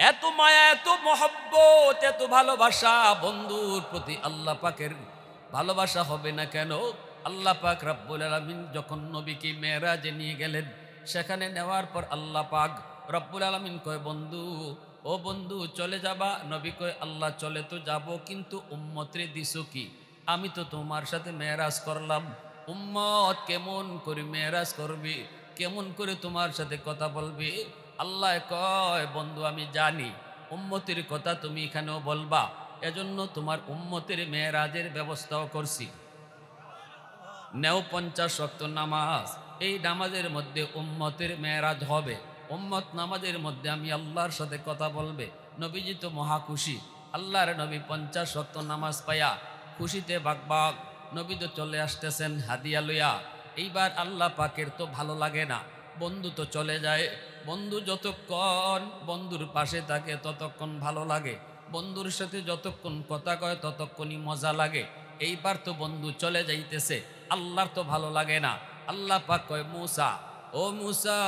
এত মায়া, এত মহব্বত, এত ভালোবাসা বন্ধুর প্রতি আল্লাহ পাকের ভালোবাসা হবে না কেন? আল্লাহ পাক রব্বুল আলামিন যখন নবীকে মেরাজে নিয়ে গেলেন, সেখানে নেওয়ার পর আল্লাহ পাক রব্বুল আলামিন কয়, বন্ধু ও বন্ধু চলে যাবা? নবী কয়, আল্লাহ চলে তো যাব, কিন্তু উম্মতরে দিছো কি? আমি তো তোমার সাথে মেরাজ করলাম, উম্মত কেমন করে মেরাজ করবি, কেমন করে তোমার সাথে কথা বলবি? আল্লাহ কয়, বন্ধু আমি জানি উম্মতের কথা তুমি এখানেও বলবা, এজন্য তোমার উম্মতের মেরাজের ব্যবস্থাও করছি। নেও 50 ওয়াক্ত নামাজ, এই নামাজের মধ্যে উম্মতের মেরাজ হবে, উম্মত নামাজের মধ্যে আমি আল্লাহর সাথে কথা বলবে। নবীজি তো মহা খুশি, আল্লাহর নবী 50 ওয়াক্ত নামাজ পাইয়া খুশিতে বাগবাগ নবী তো চলে আসতেছেন হাদিয়া লইয়া। এইবার আল্লাহ পাকের তো ভালো লাগে না, বন্ধু তো চলে যায়। বন্ধু যতক্ষণ বন্ধুর পাশে থাকে ততক্ষণ ভালো লাগে, বন্ধুর সাথে যতক্ষণ কথা কয় ততক্ষণই মজা লাগে। এইবার তো বন্ধু চলে যাইতেছে, আল্লাহর তো ভালো লাগে না। আল্লাহ পাক কয়, মূসা ও মূসা,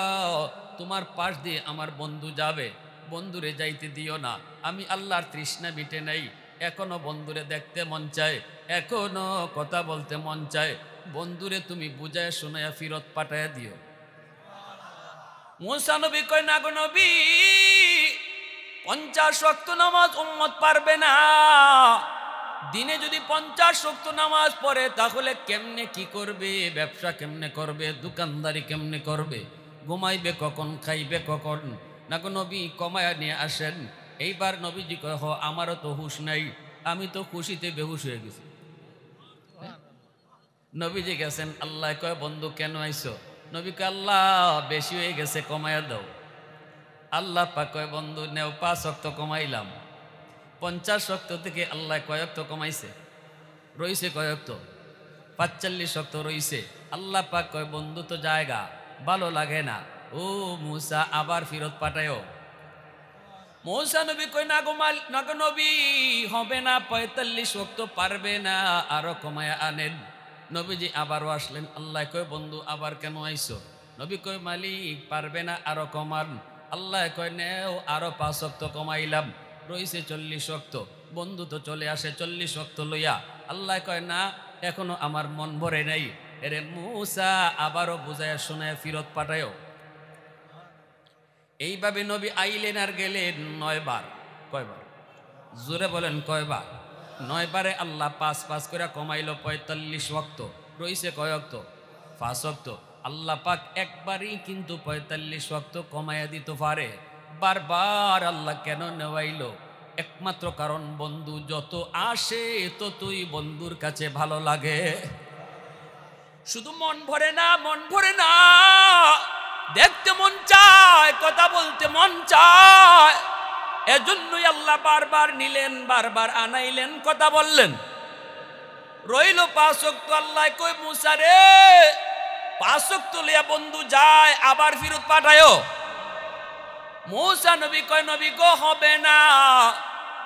তোমার পাশ দিয়ে আমার বন্ধু যাবে, বন্ধুরে যাইতে দিও না। আমি আল্লাহর তৃষ্ণা মিটে নাই, এখনো বন্ধুরে দেখতে মন চায়, এখনো কথা বলতে মন চায়, বন্ধুরে তুমি বুঝায় শোনায়া ফিরত পাঠাইয়া দিও। মূসা নবী কয়, না গো নবী, 50 ওয়াক্ত নামাজ উম্মত পারবে না। দিনে যদি 50 ওয়াক্ত নামাজ পড়ে তাহলে কেমনে কি করবে? ব্যবসা কেমনে করবে? দোকানদারি কেমনে করবে? ঘুমাইবে কখন? খাইবে কখন? না গো নবী, কমায়া নিয়ে আসেন। এইবার নবীজি কয়, হ আমারও তো হুঁশ নাই, আমি তো খুশিতে বেহুশ হয়ে গেছি। নবীজি গেছেন, আল্লাহ কয়, বন্ধু কেন আইছো? নবী কয়, আল্লাহ বেশি হয়ে গেছে, কমায়া দাও। আল্লাহ পাক কয়, বন্ধু নেও 5 ওয়াক্ত কমাইলাম। 50 ওয়াক্ত থেকে আল্লাহ কয় ওয়াক্ত কমাইছে? রইছে কয় ওয়াক্ত? 45 ওয়াক্ত রইছে। আল্লাহ পাক কয়, বন্ধু তো জায়গা ভালো লাগে না, ও মূসা আবার ফিরত পাঠায়ও। মূসা নবী কয়, না গো না গো নবী, হবে না, 45 ওয়াক্ত পারবে না, আরো কমায়া আনেন। নবীজি আবারও আসলেন, আল্লাহ কয়, বন্ধু আবার কেন আইছো? নবী কয়, মালিক পারবে না, আরো কমান। আল্লাহ কয়, নেও আরো 5 ওয়াক্ত কমাইলাম, রইছে 40 ওয়াক্ত। বন্ধু তো চলে আসে 40 ওয়াক্ত লইয়া। আল্লাহ কয়, না এখনো আমার মন ভরে নাই, এরে মূসা আবারও বুঝায়া শোনায় ফিরত পাঠায়ও। এইভাবে নবী আইলেন আর গেলেন 9 বার। কয়বার? জোরে বলেন কয়বার? 9 বারে আল্লাহ 5 করে কমাইলো 45 ওয়াক্ত, রইছে কয় ওয়াক্ত? 5 ওয়াক্ত। আল্লাহ পাক একবারই কিন্তু 45 ওয়াক্ত কমাইয়া দিতে পারে, বারবার আল্লাহ কেন নেওয়াইলো? একমাত্র কারণ, বন্ধু যত আসে ততই বন্ধুর কাছে ভালো লাগে। শুধু মন ভরে না, মন ভরে না, দেখতে মন চায়, কথা বলতে মন চায়, এজন্যই আল্লাহ বারবার নিলেন, বারবার আনাইলেন, কথা বললেন। রইল 5 ওয়াক্ত। আল্লাহ কই, মূসা রে 5 ওয়াক্ত লিয়া বন্ধু যায়, আবার ফিরত পাঠায়ও। মূসা নবী কয়, নবী গো হবে না,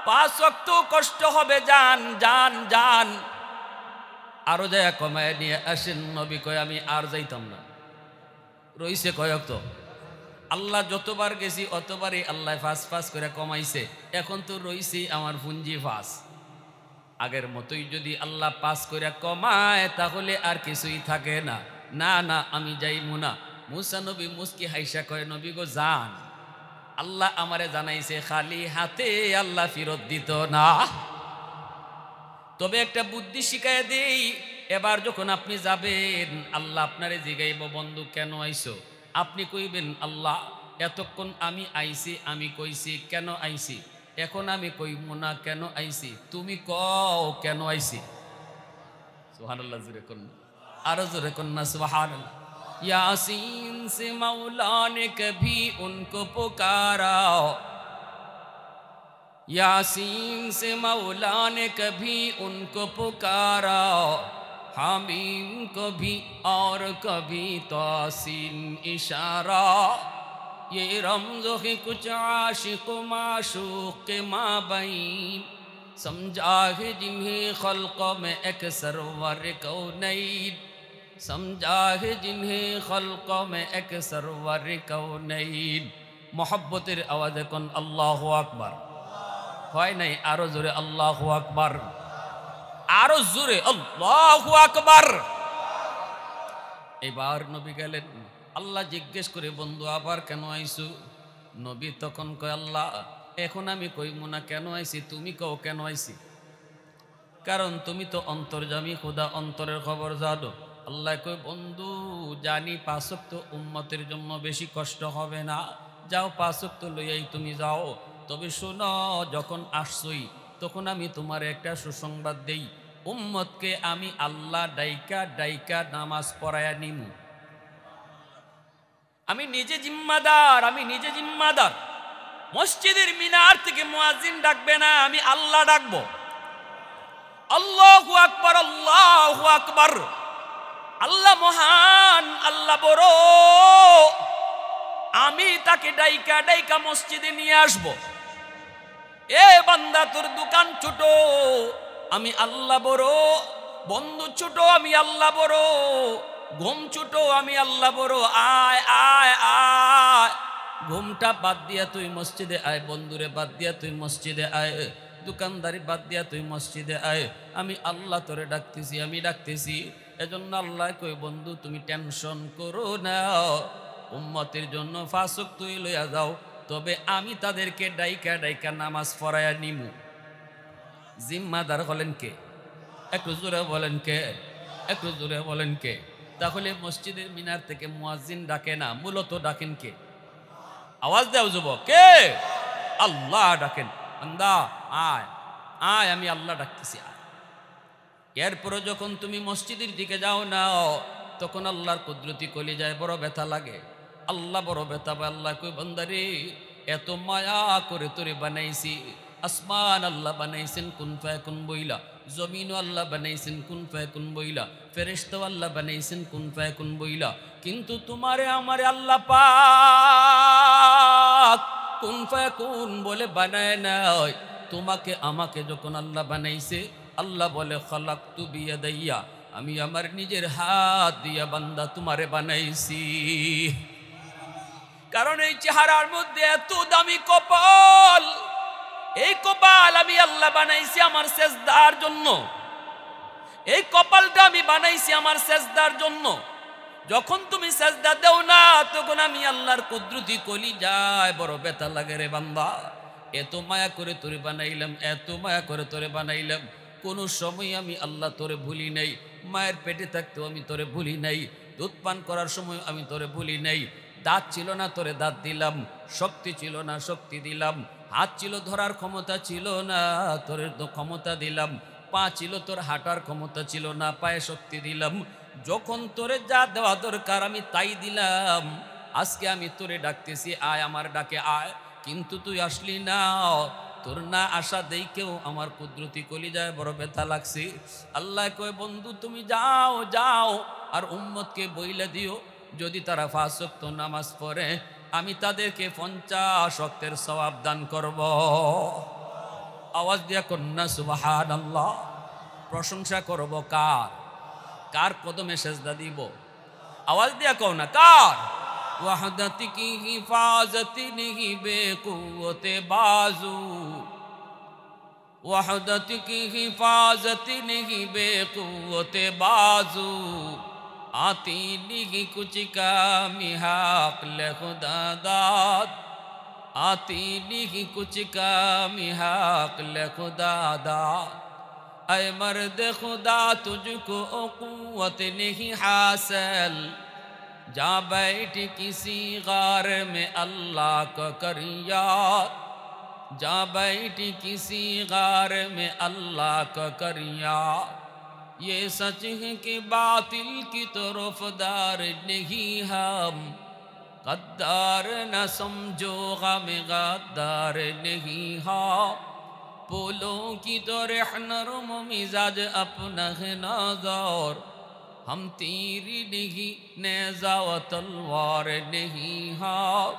5 ওয়াক্ত কষ্ট হবে, যান যান যান, আরো যায় কমায় নিয়ে আসেন। নবী কয়, আমি আর যাইতাম না। রইছে কয় ওয়াক্ত? আল্লাহ যতবার গেছি অতবারই আল্লাহ 5 করে কমাইছে, এখন তো রইছে আমার পুঞ্জি 5। আগের মতোই যদি আল্লাহ 5 করে কমায় তাহলে আর কিছুই থাকে না। না না, আমি যাইমু না। মূসা নবী মুস্কি হাইসা কয়, নবী গো যান, আল্লাহ আমারে জানাইছে খালি হাতে আল্লাহ ফিরত দিত না। তবে একটা বুদ্ধি শিখায় দেই, এবার যখন আপনি যাবেন আল্লাহ আপনারে জিগাইব, বন্ধু কেন আইছো? আপনি কইবেন, আল্লাহ এতক্ষণ আমি আইছি, আমি কইছি কেন আইছি, এখন আমি কইব না কেন আইছি, তুমি কও কেন আইছি। সুবহানাল্লাহ, জোরে কোন, আরো জোরে কোন না সুবহানাল্লাহ। यासीन से मौला ने कभी उनको पुकारा, यासीन से मौला ने कभी उनको पुकारा, हामीम को भी और कभी तासीन इशारा, ये रमज़ो है कुछ आशिक माशूक के माबैन, समझा है जिन्हें खल्क़ों में एक सरवर कौनैन, समझा है जिन्हें खल्क़ों में एक सरवर कौनैन। মহব্বতের আওয়াজে কোন আল্লাহু আকবার। হয় নাই? আরো জোরে আল্লাহু আকবার, আরো জোরে আল্লাহু আকবার। এবার নবী গেলেন। আল্লাহ জিজ্ঞেস করে, বন্ধু আবার কেন আইসু? নবী তখন কয়, আল্লাহ এখন আমি কইমু না কেন আইছি, তুমি কও কেন আইছি। কারণ তুমি তো অন্তর্যামী খোদা, অন্তরের খবর জানো। আল্লাহ কয়, বন্ধু জানি 5 ওয়াক্ত উম্মতের জন্য বেশি কষ্ট হবে না, যাও 5 ওয়াক্ত লইয়াই তুমি যাও। তবে শোনো, যখন আসছই তখন আমি তোমার একটা সুসংবাদ দেই, উম্মতকে আমি আল্লাহ ডাইকা ডাইকা নামাজ পড়ায়া নিমু। আমি নিজে জিম্মাদার, আমি নিজে জিম্মাদার। মসজিদের মিনার থেকে মুয়াজ্জিন ডাকবে না, আমি আল্লাহ ডাকবো। আল্লাহু আকবার, আল্লাহু আকবার। আল্লাহ মহান, আল্লাহ বড়। আমি তাকে ডাইকা ডাইকা মসজিদে নিয়ে আসবো। এ বান্দা, তোর দোকান ছোট, আমি আল্লাহ বড়। বন্ধু ছোট, আমি আল্লাহ বড়। ঘুম ছোট, আমি আল্লাহ বড়। আয় আয় আয়, ঘুমটা বাদ দিয়া তুই মসজিদে আয়, বন্ধুরে বাদ দিয়া তুই মসজিদে আয়, দোকানদারি বাদ দিয়া তুই মসজিদে আয়। আমি আল্লাহ তোরে ডাকতেছি, আমি ডাকতেছি। এজন্য আল্লাহ কই, বন্ধু তুমি টেনশন করো না, উম্মতের জন্য 5 ওয়াক্ত তুই লইয়া যাও, তবে আমি তাদেরকে ডাইকা ডাইকা নামাজ পড়ায়া নিমু। জিম্মাদার হলেন কে? একটু জোরে বলেন কে? একটু জোরে বলেন কে? তাহলে মসজিদের মিনার থেকে মুয়াজ্জিন ডাকে না, মূলত ডাকেন কে? আওয়াজ দাও যুবক, কে? আল্লাহ ডাকেন। বান্দা আয় আয়, আমি আল্লাহ ডাকতেছি, আয়। এরপরে যখন তুমি মসজিদের দিকে যাও না, তখন আল্লাহর কুদরতি কলিজায় বড় ব্যথা লাগে। আল্লাহ বড় ব্যথা পায়। আল্লাহ কই, বান্দারে এত মায়া করে তোরে বানাইছি। আসমান আল্লাহ বানাইছেন কুন ফায়াকুন বইলা, জমিনও আল্লাহ বানাইছেন কুন ফায়াকুন বইলা, ফেরেশতাও আল্লাহ বানাইছেন কুন ফায়াকুন বইলা। কিন্তু তোমারে আমারে আল্লাহ পাক কুন ফায়াকুন বলে বানায় নাই। তোমাকে আমাকে যখন আল্লাহ বানাইছে, আল্লাহ বলে খালাকতু বিয়াদাইয়া, আমি আমার নিজের হাত দিয়া বান্দা তোমারে বানাইছি। কারণ এই চেহারার মধ্যে এত দামি কপাল, এই কপাল আমি আল্লাহ বানাইছি আমার সেজদার জন্য। এই কপালটা আমি বানাইছি আমার সেজদার জন্য। যখন তুমি সেজদা দেও না, তখন আমি আল্লাহর কুদরতি কলিজায় বড় ব্যথা লাগে রে বান্দা। এত মায়া করে তোরে বানাইলাম, এত মায়া করে তোরে বানাইলাম, কোনো সময় আমি আল্লাহ তোরে ভুলি নাই। মায়ের পেটে থাকতেও আমি তোরে ভুলি নাই, দুধ পান করার সময় আমি তোরে ভুলি নাই। দাঁত ছিল না, তোরে দাঁত দিলাম। শক্তি ছিল না, শক্তি দিলাম। হাত ছিল, ধরার ক্ষমতা ছিল না, তোর ক্ষমতা দিলাম। পা ছিল, তোর হাঁটার ক্ষমতা ছিল না, পায়ে শক্তি দিলাম। যখন তোরে যা দেওয়া দরকার আমি তাই দিলাম। আজকে আমি তোরে ডাকতেছি, আয় আমার ডাকে আয়, কিন্তু তুই আসলি না। তোর না আসা দেখেও আমার কুদরতি কলিজায় বড় ব্যথা লাগছে। আল্লাহ কয়, বন্ধু তুমি যাও যাও, আর উম্মতকে বইলে দিও, যদি তারা 5 ওয়াক্ত নামাজ পড়ে আমি তাদেরকে 50 ওয়াক্তের সওয়াব দান করব। আওয়াজ দিয়া কন্যা সুবহানাল্লাহ। প্রশংসা করব কার? কার কদমে সেজদা দিব? আওয়াজ দিয়া কও না, কার? ওয়াহদাতি কি হিফাজতি নিহি বেকুওতে বাজু, ওয়াহদাতি কি হিফাজতি নিহি বেকুওতে বাজু, आती नहीं कुछ कामी हक ले खुदा दाद, आती नहीं कुछ कामी हक ले खुदा दाद। ऐ मर्द खुदा तुझको क़ुव्वत नहीं हासिल, जा बैठ किसी गार में अल्लाह का कर याद, जा बैठ किसी गार में अल्लाह का कर याद। ये सच है कि बातिल की तरफदार नहीं हम, गद्दार न समझो गम गद्दार नहीं हम। फूलों की तरह नरम मिजाज अपना है नज़र, हम तीरी नहीं नेज़ा व तलवार नहीं हम,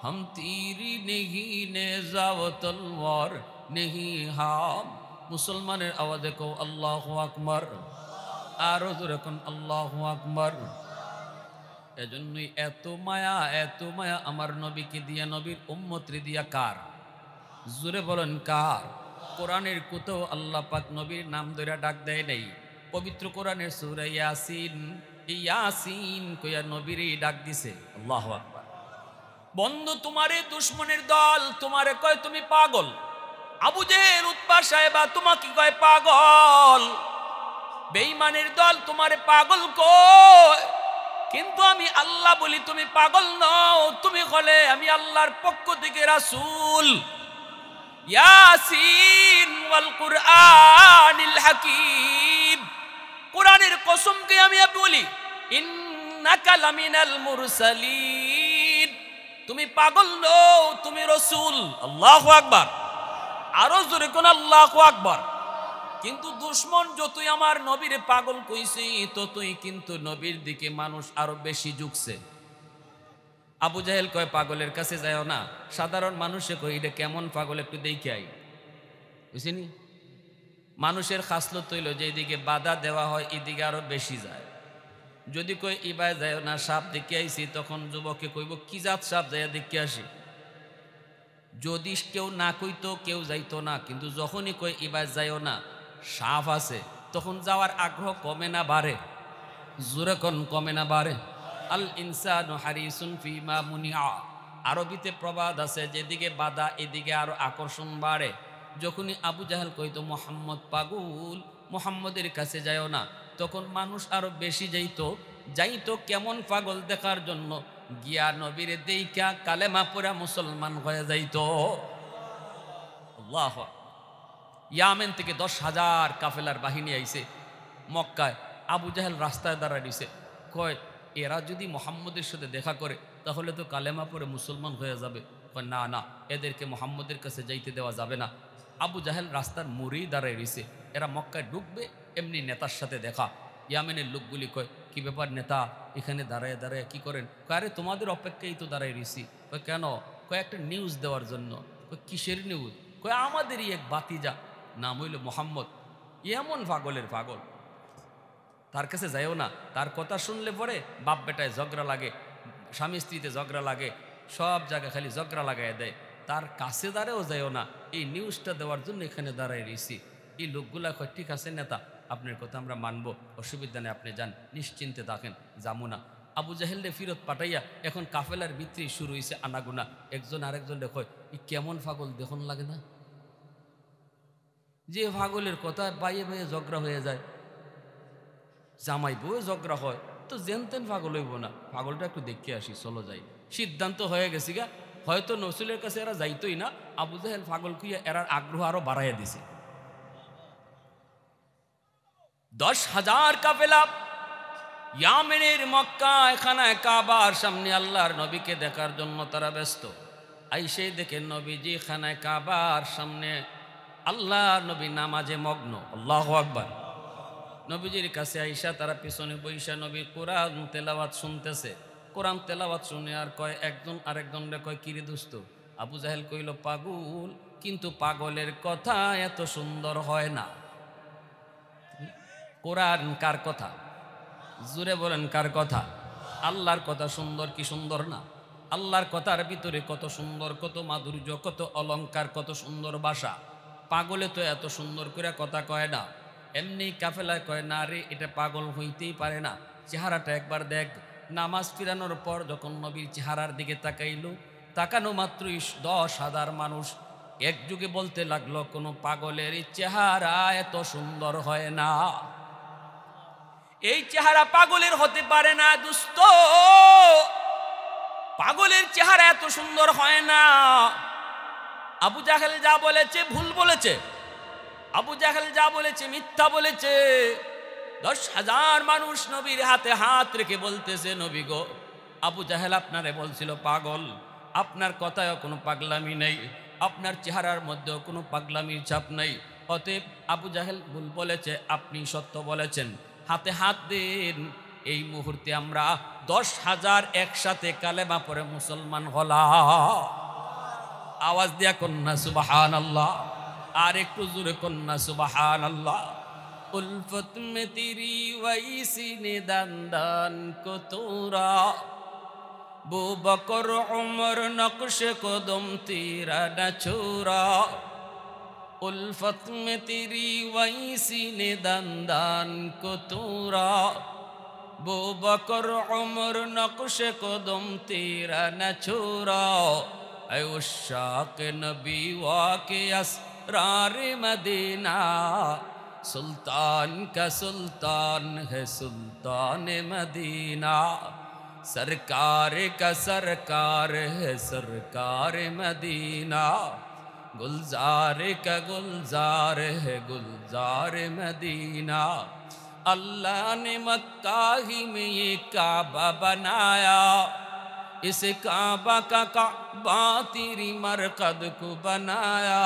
हम तीरी नहीं नेज़ा व तलवार नहीं हम। মুসলমানের আওয়াজে কও আল্লাহু আকবার, আরো জোরে কোন আল্লাহু আকবার। এজন্যই এত মায়া আমার নবীকে দিয়া, নবীর উম্মতরে দিয়া। কার? জোরে বলেন কার? কোরআনের কোথাও আল্লাহ পাক নবীর নাম ধরে ডাক দেয় নাই। পবিত্র কোরআনের সূরা ইয়াসিন, ইয়াসিন কইয়া নবীরই ডাক দিছে। আল্লাহু আকবার। বন্ধু, তোমারে দুশ্মনের দল তোমারে কয় তুমি পাগল। আবু জেহেল, উতবা, সাহেবা তোমাকে কয় পাগল। বেঈমানের দল তোমারে পাগল কয়, কিন্তু আমি আল্লাহ বলি তুমি পাগল নও। তুমি হলে আমি আল্লাহর পক্ষ থেকে রাসূল। ইয়াসিন ওয়াল কুরআনিল হাকীম, কোরআনের কসমকে আমি বলি, ইন্নাকা লামিনাল মুরসালিন। তুমি পাগল নও, তুমি রাসূল। আল্লাহু আকবার। আরো জোরে কোন আল্লাহু আকবার। কিন্তু দুশ্মন যতই আমার নবীরে পাগল কইছে, ততই কিন্তু নবীর দিকে মানুষ আরো বেশি ঝুঁকছে। আবু জাহেল কয় পাগলের কাছে যাও না। সাধারণ মানুষে কই এটা কেমন পাগল, একটু দেখে আই। বুঝিনি? মানুষের খাসলত হইল যে এদিকে বাধা দেওয়া হয় এদিকে আরো বেশি যায়। যদি কই ইবায় যায় না, সাপ দেখে আইছি, তখন যুবককে কইব কি জাত সাপ, যায় দেখে আসি। যদি কেউ না কইতো কেউ যাইতো না, কিন্তু যখনই কই ইবায় যাইও না, সাপ আছে, তখন যাওয়ার আগ্রহ কমে না বাড়ে? জোরে কোন কমে না বাড়ে? আল ইনসানু হারিসুন ফিমা মুনিআ। আরবিতে প্রবাদ আছে, যেদিকে বাধা এদিকে আরো আকর্ষণ বাড়ে। যখনই আবু জাহেল কইতো মোহাম্মদ পাগল, মোহাম্মদের কাছে যাইও না, তখন মানুষ আরো বেশি যাইতো কেমন পাগল দেখার জন্য। গিয়া নবীরে দেইখা কালেমা পড়া মুসলমান হয়ে যাইতো। আল্লাহু আকবার। ইয়ামেন থেকে 10,000 কাফেলার বাহিনী আইছে মক্কায়। আবু জাহেল রাস্তায় দাঁড়ায় দিছে, কয় এরা যদি মোহাম্মদের সাথে দেখা করে তাহলে তো কালেমা পড়ে মুসলমান হয়ে যাবে। কয় না না, এদেরকে মোহাম্মদের কাছে যাইতে দেওয়া যাবে না। আবু জাহেল রাস্তার মোড়েই দাঁড়ায় রইছে। এরা মক্কায় ঢুকবে, এমনি নেতার সাথে দেখা। ইয়ামেনের লোকগুলি কয় কি ব্যাপার নেতা, এখানে দাঁড়ায় দাঁড়ায় কি করেন? আরে তোমাদের অপেক্ষায় তো দাঁড়ায় রইছি। কয় কেন? কয় একটা নিউজ দেওয়ার জন্য। কয় কিসের নিউজ? কয় আমাদেরই এক বাতিজা, নাম হইল মোহাম্মদ, এমন পাগলের পাগল, তার কাছে যাইও না। তার কথা শুনলে পরে বাপ বেটায় ঝগড়া লাগে, স্বামী স্ত্রীতে ঝগড়া লাগে, সব জায়গায় খালি ঝগড়া লাগাই দেয়। তার কাছে দাঁড়ায়ও যাইও না। এই নিউজটা দেওয়ার জন্য এখানে দাঁড়ায় রয়েছি। এই লোকগুলা কয় ঠিক আছে নেতা, আপনার কথা আমরা মানবো, অসুবিধা নেই, আপনি যান, নিশ্চিন্তে থাকেন, যাবো না। আবু জাহেলরে ফিরত পাঠাইয়া এখন কাফেলার ভিতরেই শুরু হয়েছে আনাগুনা। একজন আরেকজন কয় ই কেমন পাগল দেখুন লাগে না? যে পাগলের কথা বাইয়ে বাইয়ে ঝগড়া হয়ে যায়, জামাই বউ ঝগড়া হয়, তো যেন তেন পাগল হইব না, পাগলটা একটু দেখে আসি, চলো যাই। সিদ্ধান্ত হয়ে গেছি গা, হয়তো নসুলের কাছে এরা যাইতোই না। আবু জাহেল পাগল কুইয়া এরার আগ্রহ আরো বাড়াইয়া দিছে। 10,000 কাফেলা ইয়ামেনের মক্কা খানায় কাবার সামনে আল্লাহর নবীকে দেখার জন্য তারা ব্যস্ত। আইসেই দেখেন নবীজি খানায় কাবার সামনে, আল্লাহর নবী নামাজে মগ্ন। আল্লাহু আকবার। নবীজির কাছে আইসা তারা পিছনে বইসা নবীর কোরআন তেলাওয়াত শুনতেছে। কোরআন তেলাওয়াত শুনে আর কয় একজন আরেকজনরে কয় কিরে দোস্ত? আবু জাহেল কইল পাগল, কিন্তু পাগলের কথা এত সুন্দর হয় না। কোরআন কার কথা? জুড়ে বলেন কার কথা? আল্লাহর কথা সুন্দর কি সুন্দর না? আল্লাহর কথার ভিতরে কত সুন্দর, কত মাধুর্য, কত অলংকার, কত সুন্দর ভাষা। পাগলে তো এত সুন্দর করে কথা কয় না। এমনি কাফেলায় কয় না রে, এটা পাগল হইতেই পারে না, চেহারাটা একবার দেখ। নামাজ ফিরানোর পর যখন নবীর চেহারার দিকে তাকাইল, তাকানো মাত্রই 10,000 মানুষ একযুগে বলতে লাগলো কোনো পাগলের চেহারা এত সুন্দর হয় না। এই চেহারা পাগলের হতে পারে না দোস্ত, পাগলের চেহারা এত সুন্দর হয় না। আবু জাহেল যা বলেছে ভুল বলেছে, আবু জাহেল যা বলেছে মিথ্যা বলেছে। 10,000 মানুষ নবীর হাতে হাত রেখে বলতেছে নবী গো, আবু জাহেল আপনারে বলছিল পাগল, আপনার কথায় কোনো পাগলামি নেই, আপনার চেহারার মধ্যেও কোনো পাগলামির ছাপ নেই। অতএব আবু জাহেল ভুল বলেছে, আপনি সত্য বলেছেন, হাতে হাত দিন। এই মুহূর্তে আমরা 10,000 একসাথে কালেমা পড়ে মুসলমান হলাম। আওয়াজ দিয়া কন্যা সুবহানাল্লাহ, আর একটু জোরে কন্যা সুবহানাল্লাহ। उल्फत में तेरी वैसी ने दान दान को तोरा बू बकर उमर नक्श कदम तेरा न छोरा उल्फत में तेरी वैसी ने दान दान को तोरा बू बकर उमर नक्श कदम तेरा न छोरा ऐ उशाक नबी वाके असरार मदीना सुल्तान का सुल्तान है सुल्तान मदीना सरकार का सरकार है सरकार मदीना गुलजार का गुलजार है गुलजार मदीना अल्लाह ने मक्का ही में ये काबा बनाया इस काबा का काबा तेरी मरकद को बनाया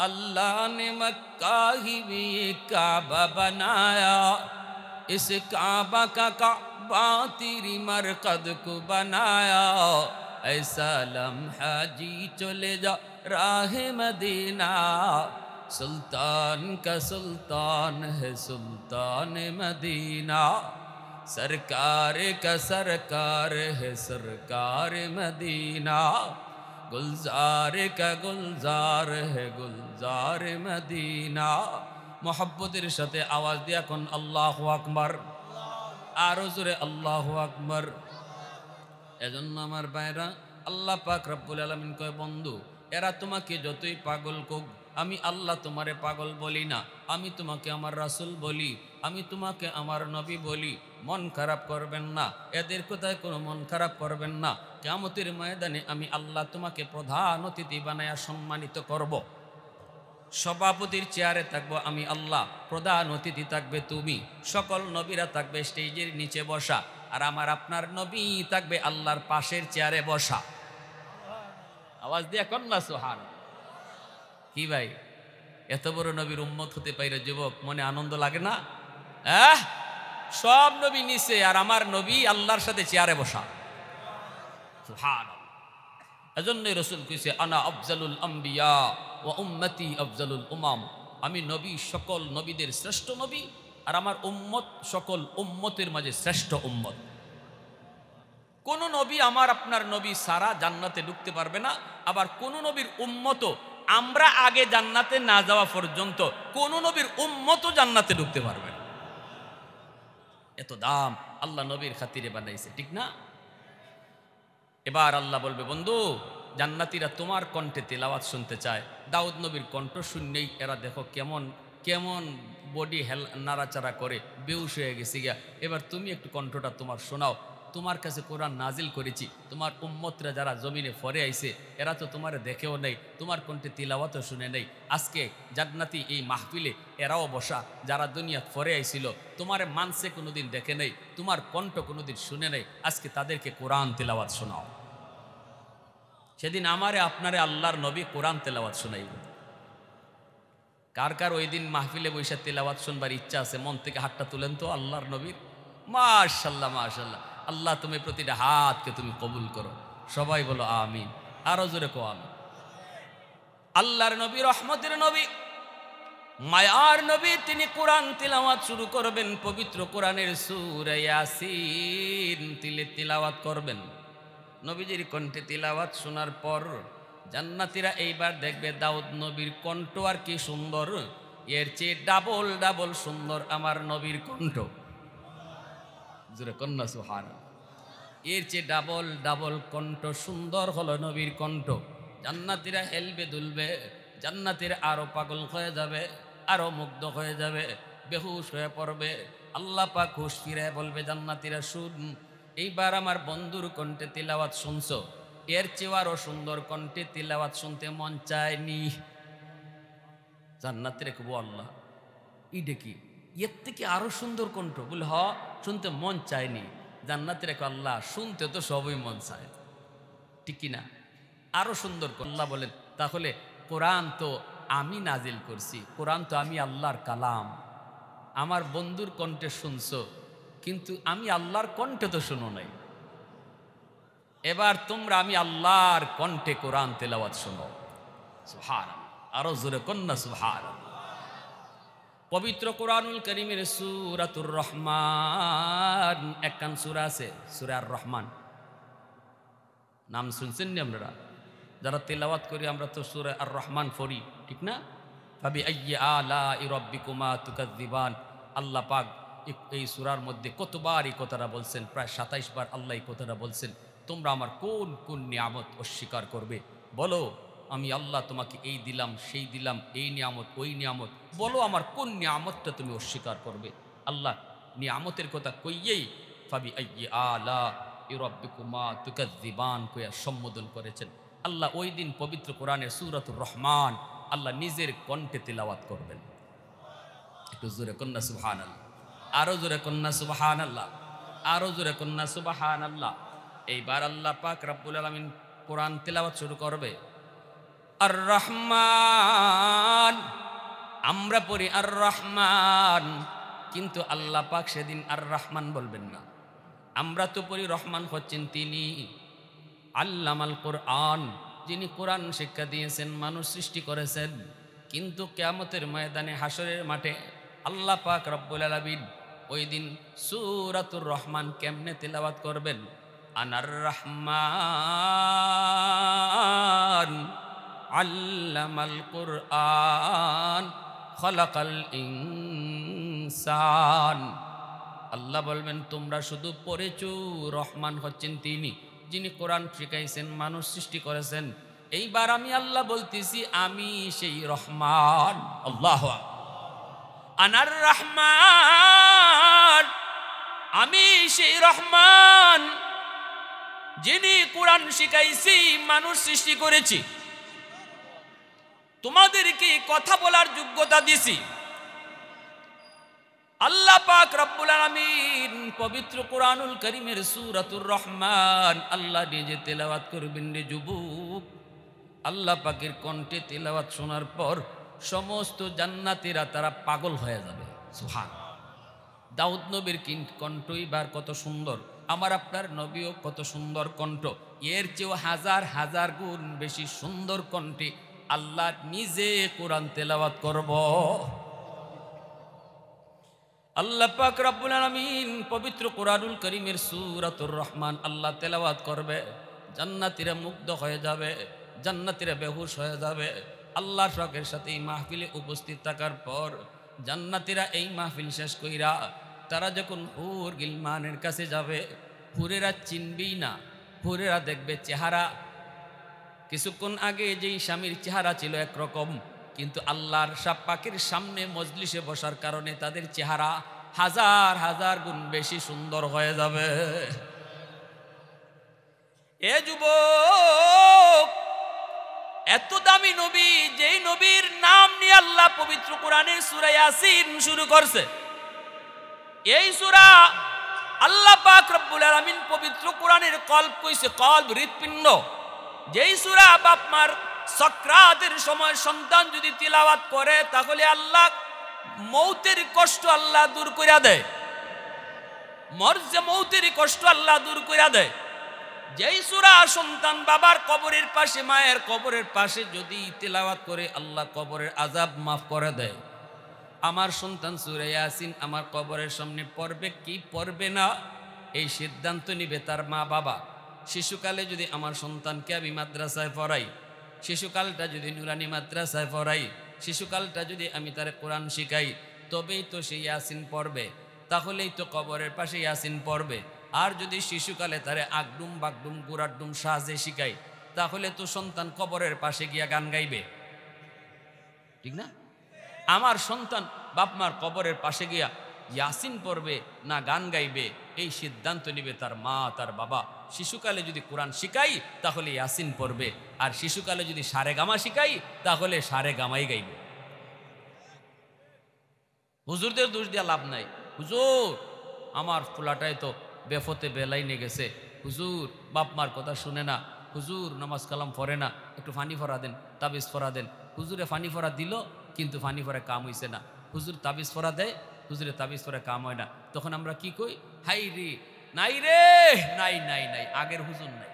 अल्लाह ने मक्का ही में ये काबा बनाया इस काबा का काबा तेरी मरकद को बनाया ऐसा लम्हा जी चले जा राह मदीना सुल्तान का सुल्तान है सुल्तान मदीना सरकार का सरकार है सरकार मदीना गुलजार का गुलजार है गुलजार मदीना मोहब्बतेर साथे आवाज दिया कोन अल्लाहु আকবার आरो जोरे अल्लाहु আকবার एजন্য আমার ভাইরা আল্লাহ পাক রব্বুল আলামিন কয় বন্ধু এরা তোমাকে যতই পাগল কোক আমি আল্লাহ তোমারে পাগল বলি না আমি তোমাকে আমার রাসূল বলি আমি তোমাকে আমার নবী বলি মন খারাপ করবেন না এদের কথায় কোনো মন খারাপ করবেন না কিয়ামতের ময়দানে আমি আল্লাহ তোমাকে প্রধান অতিথি বানায়া সম্মানিত করব সভাপতির চেয়ারে থাকবো আমি আল্লাহ প্রধান অতিথি থাকবে তুমি সকল নবীরা থাকবে স্টেজের নিচে বসা আর আমার আপনার নবী থাকবে আল্লাহর পাশের চেয়ারে বসা আওয়াজ দিয়া কোন না সুবহান কি ভাই এত বড় নবীর উম্মত হতে পাইরে যুবক মনে আনন্দ লাগে না সব নবী নিচে আর আমার নবী আল্লাহর সাথে চেয়ারে বসা সুবহানাল্লাহ এজন্যই রাসূল কইছে আনা আফজালুল আম্বিয়া ওয়া উম্মতি আফজালুল উমাম আমি নবী সকল নবীদের শ্রেষ্ঠ নবী আর আমার উম্মত সকল উম্মতের মাঝে শ্রেষ্ঠ উম্মত কোন নবী আমার আপনার নবী সারা জান্নাতে ঢুকতে পারবে না আবার কোন নবীর উম্মত আমরা আগে জান্নাতে না যাওয়া পর্যন্ত কোন নবীর উম্মতও জান্নাতে ঢুকতে পারবে না এত দাম আল্লাহ নবীর খাতিরে বানাইছে ঠিক না এবার আল্লাহ বলবে বন্ধু জান্নাতীরা তোমার কণ্ঠে তেলাওয়াত শুনতে চায় দাউদ নবীর কণ্ঠ শুনলেই এরা দেখো কেমন কেমন বডি নাড়াচাড়া করে বেহুশ হয়ে গেছে গিয়া এবার তুমি একটু কণ্ঠটা তোমার শোনাও তোমার কাছে কোরআন নাজিল করেছি তোমার উম্মতরা যারা জমিনে ফরে আইছে এরা তো তোমার দেখেও নেই তোমার কণ্ঠে তিলাওয়াতও শুনে নেই আজকে জান্নাতি এই মাহফিলে এরাও বসা যারা দুনিয়াত ফরে আইছিল তোমার মানসে কোনোদিন দেখে নেই তোমার কণ্ঠ কোনোদিন শুনে নেই আজকে তাদেরকে কোরআন তিলাওয়াত শোনাও সেদিন আমারে আপনারে আল্লাহর নবী কোরআন তেলাওয়াত শোনাইব কার কার ওই দিন মাহফিলে বৈশা তেলাওয়াত শুনবার ইচ্ছা আছে মন থেকে হাতটা তুলেন তো আল্লাহর নবীর মাশাআল্লাহ মাশাআল্লাহ আল্লাহ তুমি প্রতিটা হাতকে তুমি কবুল করো সবাই বলো আমিন আরো জোরে কো আমিন আল্লাহর নবী রহমতের নবী মায়ার নবী তিনি কোরআন তিলাওয়াত শুরু করবেন পবিত্র কোরআনের সূরা ইয়াসিন তিলাওয়াত করবেন নবীজির কণ্ঠে তিলাওয়াত শোনার পর জান্নাতীরা এইবার দেখবে দাউদ নবীর কণ্ঠ আর কি সুন্দর এর চেয়ে ডাবল ডাবল সুন্দর আমার নবীর কণ্ঠ জোরে কন্যা সুবহানাল্লাহ এর চেয়ে ডাবল ডাবল কণ্ঠ সুন্দর হলো নবীর কণ্ঠ জান্নাতীরা হেলবে দুলবে জান্নাতীরা আরো পাগল হয়ে যাবে আরো মুগ্ধ হয়ে যাবে বেহুশ হয়ে পড়বে আল্লাহ পাক হুশ ফিরে বলবে জান্নাতীরা শুন এইবার আমার বন্ধুর কণ্ঠে তিলাওয়াত শুনছো এর চেয়ে আরো সুন্দর কণ্ঠে তিলাওয়াত শুনতে মন চায়নি জান্নাতীরা কবু আল্লাহ ইডে কি এর থেকে আরো সুন্দর কণ্ঠ বলে হ শুনতে মন চায়নি জান্নাতীরা কো আল্লাহ শুনতে তো সবই মন চায় ঠিক কি না আরো সুন্দর আল্লাহ বলেন তাহলে কোরআন তো আমি নাজিল করছি কোরআন তো আমি আল্লাহর কালাম আমার বন্ধুর কণ্ঠে শুনছো কিন্তু আমি আল্লাহর কণ্ঠে তো শুনো নাই এবার তোমরা আমি আল্লাহর কণ্ঠে কোরআন তেলাওয়াত শোনো সুবহানাল্লাহ আরো জোরে কন্না সুবহানাল্লাহ পবিত্র কোরআনুল কারীমের সূরাতুর রহমান একখান সূরা আছে, সূরা আর রহমান। নাম শুনছেন নি আপনারা? যারা তেলাওয়াত করি আমরা তো সূরা আর রহমান পড়ি, ঠিক না? ফাবি আইয়ি আলাই রাব্বিকুমা তুকাজ্জিবান। আল্লাহ পাক এই সূরার মধ্যে কতবার এই কথাটা বলছেন? প্রায় 27 বার আল্লাহ এই কথাটা বলছেন, তোমরা আমার কোন কোন নিয়ামত অস্বীকার করবে? বলো আমি আল্লাহ তোমাকে এই দিলাম, সেই দিলাম, এই নিয়ামত, ওই নিয়ামত, বলো আমার কোন নিয়ামতটা তুমি অস্বীকার করবে? আল্লাহ নিয়ামতের কথা কইয়েই ফাবি আইয়ি আলাই রাব্বিকুমা তুকাজ্জিবান কইয়া সম্বোধন করেছেন। আল্লাহ ওই দিন পবিত্র কোরআনের সূরাতুর রহমান আল্লাহ নিজের কণ্ঠে তিলাওয়াত করবেন। একটু জোরে কন্যা সুবহানাল্লাহ, আরো জোরে কন্যা সুবহানাল্লাহ, আরো জোরে কন্যা সুবহানাল্লাহ। এইবার আল্লাহ পাক রব্বুল আলামিন কোরআন তিলাওয়াত শুরু করবে। আর রহমান, আমরা পড়ি আর রহমান, কিন্তু আল্লাহ পাক সেদিন আর রহমান বলবেন না। আমরা তো পড়ি রহমান হচ্ছেন তিনি আল্লামাল কোরআন, যিনি কোরআন শিক্ষা দিয়েছেন, মানুষ সৃষ্টি করেছেন। কিন্তু কিয়ামতের ময়দানে হাসরের মাঠে আল্লাহ পাক রব্বুল আলামিন ওই দিন সূরাতুর রহমান কেমনে তিলাওয়াত করবেন? আনার রহমান আল্লামাল কোরআন খলাকাল ইনসান। আল্লাহ বলবেন তোমরা শুধু পড়েছো, রহমান হচ্ছেন তিনি যিনি কোরআন শিখাইছেন, মানুষ সৃষ্টি করেছেন। এইবার আমি আল্লাহ বলতেছি আমি সেই রহমান। আল্লাহ আনার রহমান, আমি সেই রহমান যিনি কোরআন শিখাইছি, মানুষ সৃষ্টি করেছি, তোমাদেরকে কথা বলার যোগ্যতা দিছি। আল্লাহ পাক রব্বুল আলামিন পবিত্র কোরআনুল কারীমের সূরাতুর রহমান আল্লাহ নিজে তেলাওয়াত করবেন রে যুবক। আল্লাহ পাকের কণ্ঠে তেলাওয়াত শোনার পর সমস্ত জান্নাতীরা তারা পাগল হয়ে যাবে। সুবহান। দাউদ নবীর কণ্ঠই বার কত সুন্দর, আমার আপনার নবীও কত সুন্দর কণ্ঠ, এর চেয়েও হাজার হাজার গুণ বেশি সুন্দর কণ্ঠে আল্লাহ নিজে কোরআন তেলাওয়াত করব। আল্লাহ পাক রব্বুল আলামিন পবিত্র কোরআনুল কারীমের সূরাতুর রহমান আল্লাহ তেলাওয়াত করবে, জান্নাতীরা মুগ্ধ হয়ে যাবে, জান্নাতীরা বেহুশ হয়ে যাবে। আল্লাহর পাকের সাথে এই মাহফিলে উপস্থিত থাকার পর জান্নাতীরা এই মাহফিল শেষ কইরা তারা যখন হুর গিলমানের কাছে যাবে, হুরেরা চিনবেই না, হুরেরা দেখবে চেহারা কিছুক্ষণ আগে যেই স্বামীর চেহারা ছিল একরকম, কিন্তু আল্লাহর পাকের সামনে মজলিসে বসার কারণে তাদের চেহারা হাজার হাজার গুণ বেশি সুন্দর হয়ে যাবে। এ যুবক, এত দামি নবী, যেই নবীর নাম নিয়ে আল্লাহ পবিত্র কোরআনের সূরা ইয়াসিন শুরু করছে, এই সূরা আল্লাহ পাক রব্বুল আলামিন পবিত্র কোরআনের কল্ব কইছে, কল্ব হৃৎপিণ্ড। যেই সূরা বাপ মার সাকরাতের সময় সন্তান যদি তিলাওয়াত করে তাহলে আল্লাহ মৌতের কষ্ট আল্লাহ দূর কইরা দেয়, মৌতের কষ্ট আল্লাহ দূর কইরা দেয়। যেই সূরা সন্তান বাবার কবরের পাশে, মায়ের কবরের পাশে যদি তিলাওয়াত করে আল্লাহ কবরের আযাব মাফ করে দেয়। আমার সন্তান সূরা ইয়াসিন আমার কবরের সামনে পড়বে কি পড়বে না এই সিদ্ধান্ত নিবে তার মা বাবা। শিশুকালে যদি আমার সন্তানকে আমি মাদ্রাসায় পড়াই, শিশুকালটা যদি নুরানি মাদ্রাসায় পড়াই, শিশুকালটা যদি আমি তার কোরআন শিখাই, তবেই তো সে ইয়াসিন পড়বে, তাহলেই তো কবরের পাশে ইয়াসিন পড়বে। আর যদি শিশুকালে তারে আগডুম বাগডুম গুড়াডুম সাজে শিখাই, তাহলে তো সন্তান কবরের পাশে গিয়া গান গাইবে, ঠিক না? আমার সন্তান বাপমার কবরের পাশে গিয়া ইয়াসিন পড়বে না গান গাইবে, এই সিদ্ধান্ত নিবে তার মা তার বাবা। শিশুকালে যদি কোরআন শিখাই তাহলে ইয়াসিন পড়বে, আর শিশুকালে যদি সারে গামা শিখাই তাহলে সারে গামাই গাইবে। হুজুরদের দোষ দিয়া লাভ নাই। হুজুর আমার ফুলাটাই তো বেফতে বেলাইনে গেছে, হুজুর বাপমার কথা শুনে না, হুজুর নামাজ কালাম পড়ে না, একটু ফানি ফরা দেন, তাবিজ ফরা দেন। হুজুরে ফানি ফরা দিল কিন্তু ফানি ফরা কাম হইছে না, হুজুর তাবিজ ফরা দেয়, হুজুরে তাবিজ ফরা কাম হয় না। তখন আমরা কি কই? হাই রে, নাই রে, নাই নাই নাই, আগের হুজুর নাই।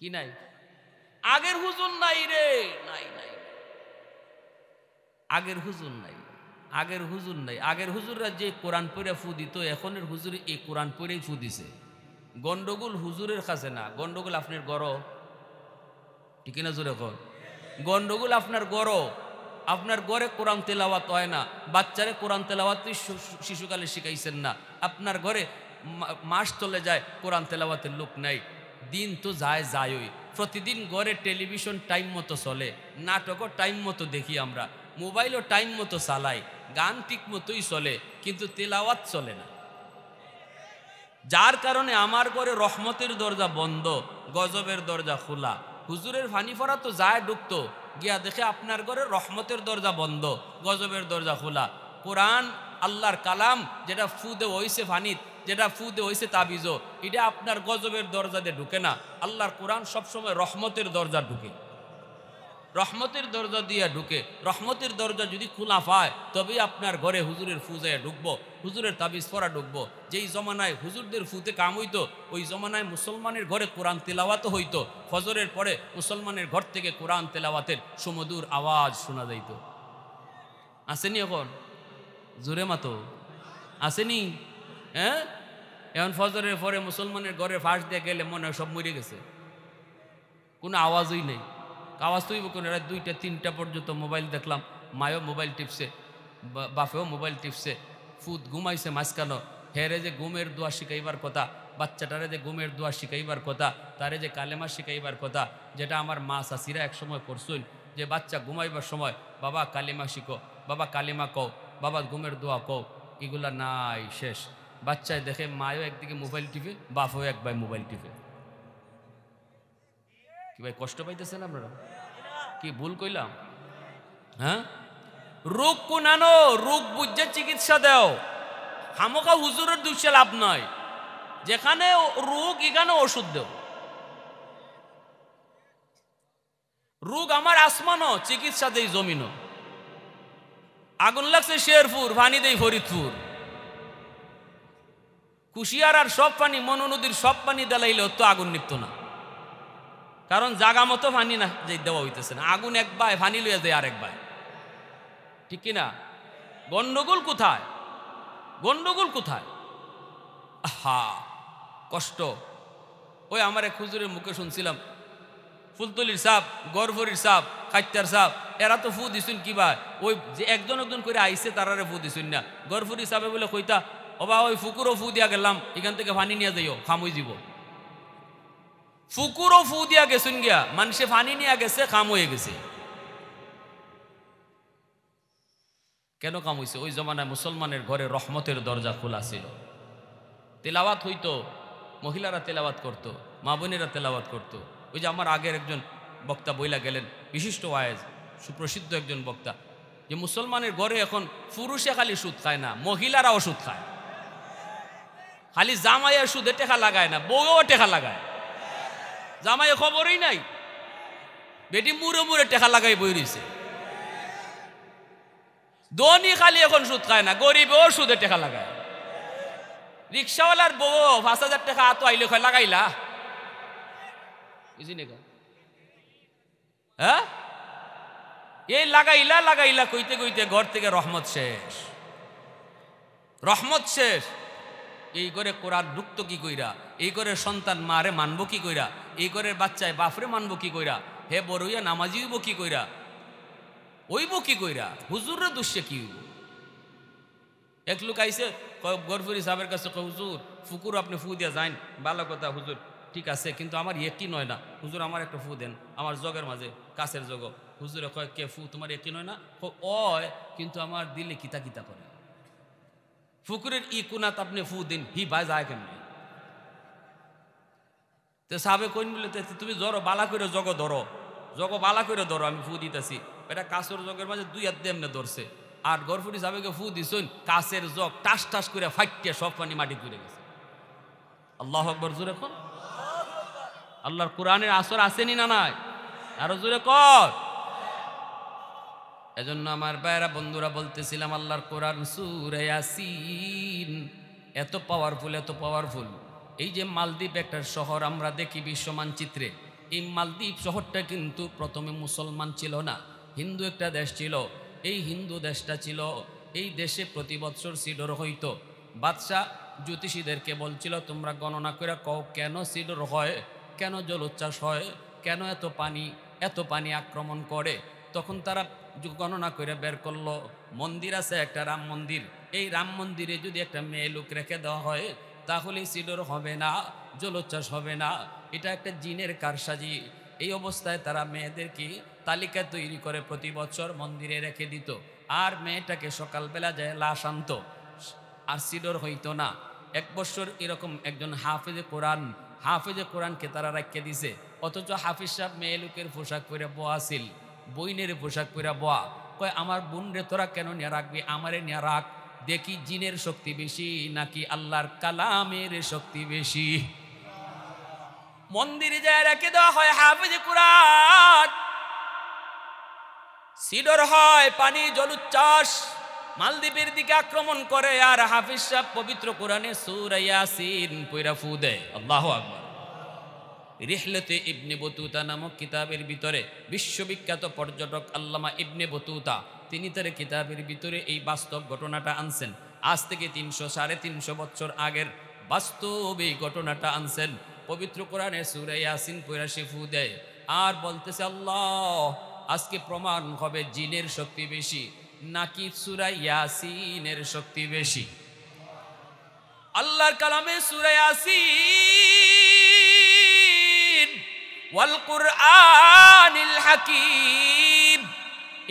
কি নাই? আগের হুজুর নাই রে, নাই নাই। আগের হুজুর নাই, আগের হুজুর নাই। আগের হুজুররা যে কোরআন পড়ে ফু দিত, এখনের হুজুর এই কোরআন পড়েই ফু দিছে। গন্ডগোল হুজুরের কাছে না, গন্ডগোল আপনার গড়, ঠিক না জোরে কর? গন্ডগোল আপনার গড়। আপনার ঘরে কোরআন তেলাওয়াত হয় না, বাচ্চারে কোরআন তেলাওয়াত শিশুকালে শিখাইছেন না। আপনার ঘরে মাস চলে যায়, কোরআন তেলাওয়াতের লোক নাই। দিন তো যায় যায়ই। প্রতিদিন ঘরে টেলিভিশন টাইম মতো চলে, নাটকও টাইম মতো দেখি আমরা, মোবাইলও টাইম মতো চালাই, গান ঠিক মতোই চলে, কিন্তু তেলাওয়াত চলে না। যার কারণে আমার ঘরে রহমতের দরজা বন্ধ, গজবের দরজা খোলা। হুজুরের ফানি ফরা তো যায় ঢুকতো, গিয়া দেখে আপনার ঘরে রহমতের দরজা বন্ধ, গজবের দরজা খোলা। কোরআন আল্লাহর কালাম, যেটা ফুদে হইছে ফানিত, যেটা ফুদে হইছে তাবিজও, এটা আপনার গজবের দরজা দিয়ে ঢুকে না। আল্লাহর কোরআন সবসময় রহমতের দরজা ঢুকে, রহমতের দরজা দিয়ে ঢুকে। রহমতের দরজা যদি খোলা পায়, তবেই আপনার ঘরে হুজুরের ফুজায় ঢুকবো, হুজুরের তাবিজ পড়া ঢুকবো। যেই জমানায় হুজুরদের ফুতে কাম হইতো, ওই জমানায় মুসলমানের ঘরে কোরআন তেলাওয়াতও হইতো। ফজরের পরে মুসলমানের ঘর থেকে কোরআন তেলাওয়াতের সুমধুর আওয়াজ শোনা যাইত। আসেনি এখন? জোরে মাতো আসেনি? হ্যাঁ, এখন ফজরের পরে মুসলমানের ঘরে ফাঁস দিয়ে গেলে মনে হয় সব মরে গেছে, কোনো আওয়াজই নেই। আওয়াজ তুই কোন রাত 2টা 3টা পর্যন্ত মোবাইল দেখলাম, মায়ও মোবাইল টিপছে, বাপেও মোবাইল টিপছে, ফুত ঘুমাইছে মাঝখানো। হেরে যে ঘুমের দোয়া শিখাইবার কথা, বাচ্চাটারে যে ঘুমের দোয়া শিখাইবার কথা, তারে যে কালেমা শিখাইবার কথা, যেটা আমার মা চাষিরা একসময় করছেন, যে বাচ্চা ঘুমাইবার সময় বাবা কালেমা শিখো, বাবা কালেমা কও, বাবা ঘুমের দোয়া কও, এগুলা নাই, শেষ। বাচ্চায় দেখে মায়ও একদিকে মোবাইল টিপে, বাপও একবার মোবাইল টিপে। কি ভাই কষ্ট পাইতেছেন আপনারা? কি ভুল কইলাম? হ্যাঁ, রোগ কোন আনো, রোগ বুঝে চিকিৎসা দেও। হামকা হুজুরের দুষে লাভ নয়, যেখানে রোগ এখানে ওষুধ দেও। রোগ আমার আসমানও, চিকিৎসা দেই জমিনও। আগুন লাগছে শেরপুর, পানি দেই ফরিদপুর। কুশিয়ার আর সব পানি, মনু নদীর সব পানি দেলাইলে তো আগুন নিপত না, কারণ জাগা মতো পানি না যে দেওয়া হইতেছে না। আগুন এক বায়, পানি লইয়া যায় আরেক বায়, ঠিক কিনা? গন্ডগোল কোথায়? গন্ডগোল কোথায়? আহা কষ্ট। ওই আমার এক হুজুরের মুখে শুনছিলাম, ফুলতলির সাপ, গরভরির সাপ, খাইতার সাপ, এরা তো ফু দিছুন কিবা, ওই যে একজন একজন করে আইসে তারারে ফু দিছুন না। গরভরি সাপে বলে কইতা, ওবা ওই ফুকুরও ফু দিয়া গেলাম, এখান থেকে পানি নিয়ে যাইও, খামই যাব। ফুকুরও ফু দিয়া গেছুন গিয়া, মানুষে পানি নিয়ে গেছে, খাম হয়ে গেছে। কেন কাম হইছে? ওই জমানায় মুসলমানের ঘরে রহমতের দরজা খোলা ছিল। তেলাওয়াত হইতো, মহিলারা তেলাওয়াত করতো, মা বোনেরা তেলাওয়াত করতো। ওই যে আমার আগের একজন বক্তা বইলা গেলেন, বিশিষ্ট ওয়ায়েজ, সুপ্রসিদ্ধ একজন বক্তা, যে মুসলমানের ঘরে এখন পুরুষে খালি সুদ খায় না, মহিলারাও সুদ খায়। খালি জামাইয়ের সুদে টেকা লাগায় না, বউও টেকা লাগায়। জামাইয়ের খবরই নাই, বেটি মুড়ে মুড়ে টেকা লাগাই বই রইছে। ধনী খালি এখন সুদ খায় না, গরিবও সুদে টেকা লাগায়। রিক্সাওয়ালার বউ 5,000 টাকা আতো আইলে কয় লাগাইলা, বুঝিনি? হ্যাঁ, এই লাগাইলা লাগাইলা কইতে কইতে ঘর থেকে রহমত শেষ, রহমত শেষ। এই করে কোরআন ঢুকত কি কইরা? এই করে সন্তান মারে মানবো কি কইরা? এই করে বাচ্চায় বাপরে মানবো কি কইরা? হে বড়ইয়া নামাজি হইব কি কইরা? ওইব কি কইরা? হুজুরের দুষ্যে কি হইব? এক লোক আইসে গরফুরি সাহেবের কাছে, হুজুর ফুকুর আপনি ফু দিয়া যান, ভালো কথা হুজুর, ঠিক আছে, কিন্তু আমার একই নয় না হুজুর, আমার একটা ফু দেন আমার জগের মাঝে, কাছের জগ। হুজুরে কয়, কে ফু তোমার একই নয় না? ওয়, কিন্তু আমার দিলে কিতা কিতা করে। ফুকুরের ই কোনাত আপনি ফু দিন, হি ভাই যায় কেমনি? তো সাহেবে কইন বলে, তুমি জড়ো বালা করে জগ ধরো, জগ বালা করে ধরো, আমি ফু দিতেছি। এটা কাছের জগের মাঝে 2 হাত দিয়ে এমনি ধরছে, আর গরফুরি সাহেবকে ফু দিছুন, কাছের জগ টাস টাস করে ফাইটিয়া সব পানি মাটি তুলে গেছে। আল্লাহু আকবার জোরে কোন। আল্লাহর কোরআনের আসর আসেনি না নাই? আরো জোরে কর। এজন্য আমার ভাইরা বন্ধুরা বলতেছিলাম, আল্লাহর কোরআন সূরা ইয়াসিন এত পাওয়ারফুল, এত পাওয়ারফুল। এই যে মালদ্বীপ একটা শহর আমরা দেখি বিশ্ব মানচিত্রে, এই মালদ্বীপ শহরটা কিন্তু প্রথমে মুসলমান ছিল না, হিন্দু একটা দেশ ছিল। এই হিন্দু দেশটা ছিল, এই দেশে প্রতি বৎসর সিডর হইতো। বাদশাহ জ্যোতিষীদেরকে বলছিল, তোমরা গণনা করে কও কেন সিডর হয়, কেন জলোচ্ছ্বাস হয়, কেন এত পানি আক্রমণ করে। তখন তারা গণনা করে বের করলো, মন্দির আছে একটা রাম মন্দির, এই রাম মন্দিরে যদি একটা মেয়ে লোক রেখে দেওয়া হয় তাহলে সিডর হবে না, জলোচ্ছ্বাস হবে না, এটা একটা জিনের কারসাজি। এই অবস্থায় তারা মেয়েদেরকে তালিকা তৈরি করে প্রতি বছর মন্দিরে রেখে দিত, আর মেয়েটাকে সকালবেলা যায় লাশ আনতো, আর সিডর হইতো না। এক বছর এরকম একজন হাফেজে কোরআনকে তারা রাখতে দিছে, অথচ হাফিজ সাহেব মেয়ে লোকের পোশাক পরে বোয়া ছিল, বইনের পোশাক পরে বোয়া। কয় আমার বোন রে তোরা কেন নিয়ে রাখবি, আমারে নিয়ে রাখ, দেখি জিনের শক্তি বেশি নাকি আল্লাহর কালামের শক্তি বেশি। মন্দিরে যায় রেখে দেওয়া হয় হাফেজে কোরআন, সিডর হয়, পানি জলোচ্ছ্বাস মালদ্বীপের দিকে আক্রমণ করে, আর হাফিজ সাহেব পবিত্র কোরআনে সূরা ইয়াসিন পয়রা ফু দেয়। আল্লাহু আকবার। রিহলতে ইবনে বতুতা নামক কিতাবের ভিতরে বিশ্ববিখ্যাত পর্যটক আল্লামা ইবনে বতুতা তিনি তার কিতাবের ভিতরে এই বাস্তব ঘটনাটা আনছেন। আজ থেকে 300-350 বছর আগের বাস্তব এই ঘটনাটা আনছেন। পবিত্র কোরআনে সূরা ইয়াসিন পয়রা সে ফু দেয় আর বলতেছে, আল্লাহ আজকে প্রমাণ হবে জিনের শক্তি বেশি নাকি সূরা ইয়াসিনের শক্তি বেশি। আল্লাহর কালামে সূরা ইয়াসিন ওয়াল কুরআনিল হাকীম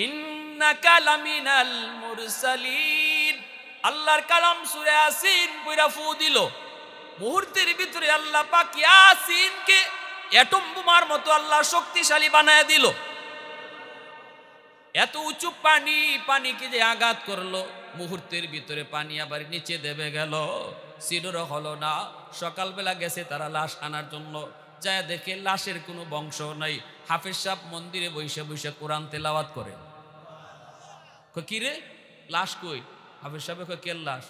ইন্নাকা লামিনাল মুরসালিন, আল্লাহর কালাম সূরা ইয়াসিন পয়রা ফু দিল, মুহূর্তের ভিতরে আল্লাহ পাক ইয়াসিনকে অ্যাটম বোমার মতো আল্লাহ শক্তিশালী বানায় দিল। এত উঁচু পানিকে যে আঘাত করলো, মুহূর্তের ভিতরে পানি আবার নিচে দেবে গেল, সিডর হলো না। সকালবেলা গেছে তারা লাশ আনার জন্য, যায় দেখে লাশের কোনো বংশ নাই। হাফেজ সাহেব মন্দিরে বসে বসে কোরআন তেলাওয়াত করে। কি রে লাশ কই? হাফেজ সাহেব কয় কে লাশ?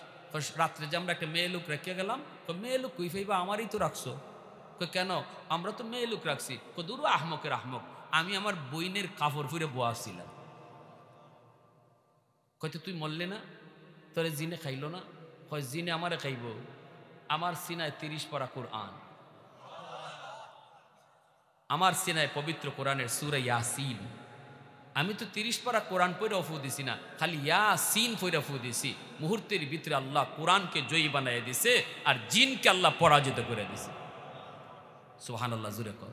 রাত্রে যে আমরা একটা মেয়ে লোক রেখে গেলাম। মেয়ে লোক কই ফাইবা, আমারই তো রাখছো। কেন? আমরা তো মেয়ে লোক রাখছি। দূর আহমকের আহমক, আমি আমার বইনের কাপড় ফুরে বোয়াছিলাম। কইতে তুই মরলে না, তোরে জিনে খাইল না? কয় জিনে আমারে খাইব, আমার সিনায় 30 পারা কোরআন, আমার সিনায় পবিত্র কোরআনের সূরা ইয়াসিন। আমি তো 30 পারা কোরআন পড়ে ফু দিছি না, খালি ইয়াসিন পড়ে ফু দিছি। মুহূর্তের ভিতরে আল্লাহ কোরআনকে জয়ী বানায় দিছে আর জিনকে আল্লাহ পরাজিত করে দিছে। সুবহানাল্লাহ, জোরে কর।